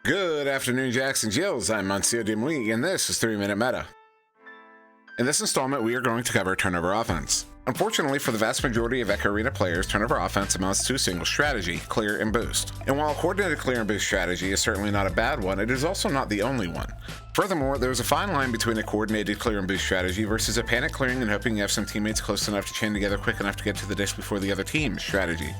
Good afternoon, Jacks and Jills. I'm SirDimwi, and this is 3-Minute Meta. In this installment, we are going to cover turnover offense. Unfortunately, for the vast majority of Echo Arena players, turnover offense amounts to a single strategy: clear and boost. And while a coordinated clear and boost strategy is certainly not a bad one, it is also not the only one. Furthermore, there is a fine line between a coordinated clear and boost strategy versus a panic clearing and hoping you have some teammates close enough to chain together quick enough to get to the disc before the other team strategy.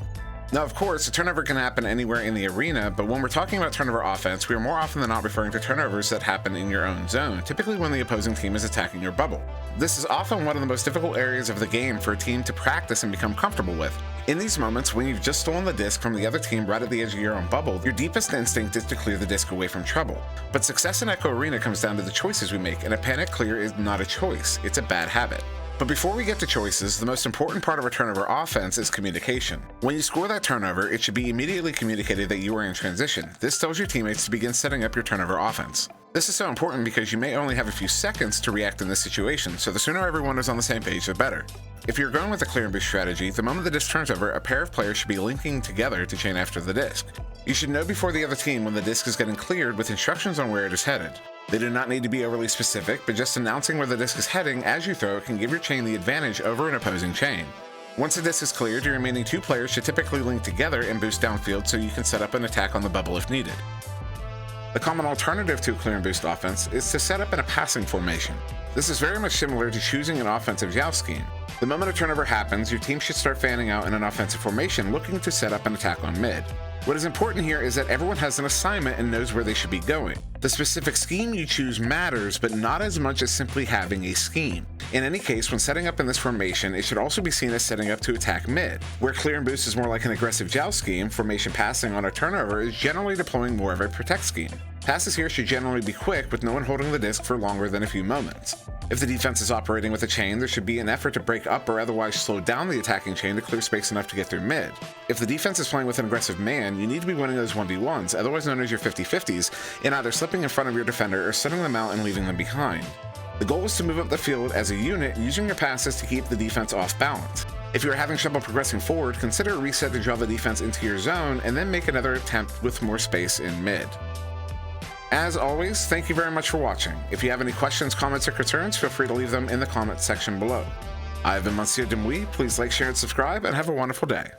Now, of course, a turnover can happen anywhere in the arena, but when we're talking about turnover offense, we are more often than not referring to turnovers that happen in your own zone, typically when the opposing team is attacking your bubble. This is often one of the most difficult areas of the game for a team to practice and become comfortable with. In these moments, when you've just stolen the disc from the other team right at the edge of your own bubble, your deepest instinct is to clear the disc away from trouble. But success in Echo Arena comes down to the choices we make, and a panic clear is not a choice, it's a bad habit. But before we get to choices, the most important part of a turnover offense is communication. When you score that turnover, it should be immediately communicated that you are in transition. This tells your teammates to begin setting up your turnover offense. This is so important because you may only have a few seconds to react in this situation, so the sooner everyone is on the same page, the better. If you're going with a clear and boost strategy, the moment the disc turns over, a pair of players should be linking together to chain after the disc. You should know before the other team when the disc is getting cleared with instructions on where it is headed. They do not need to be overly specific, but just announcing where the disc is heading as you throw it can give your chain the advantage over an opposing chain. Once the disc is cleared, your remaining two players should typically link together and boost downfield so you can set up an attack on the bubble if needed. The common alternative to a clear and boost offense is to set up in a passing formation. This is very much similar to choosing an offensive joust scheme. The moment a turnover happens, your team should start fanning out in an offensive formation looking to set up an attack on mid. What is important here is that everyone has an assignment and knows where they should be going. The specific scheme you choose matters, but not as much as simply having a scheme. In any case, when setting up in this formation, it should also be seen as setting up to attack mid. Where clear and boost is more like an aggressive joust scheme, formation passing on a turnover is generally deploying more of a protect scheme. Passes here should generally be quick, with no one holding the disc for longer than a few moments. If the defense is operating with a chain, there should be an effort to break up or otherwise slow down the attacking chain to clear space enough to get through mid. If the defense is playing with an aggressive man, you need to be winning those 1v1s, otherwise known as your 50-50s, and either slipping in front of your defender or setting them out and leaving them behind. The goal is to move up the field as a unit, using your passes to keep the defense off balance. If you are having trouble progressing forward, consider a reset to draw the defense into your zone, and then make another attempt with more space in mid. As always, thank you very much for watching. If you have any questions, comments, or concerns, feel free to leave them in the comments section below. I've been SirDimwi. Please like, share, and subscribe, and have a wonderful day.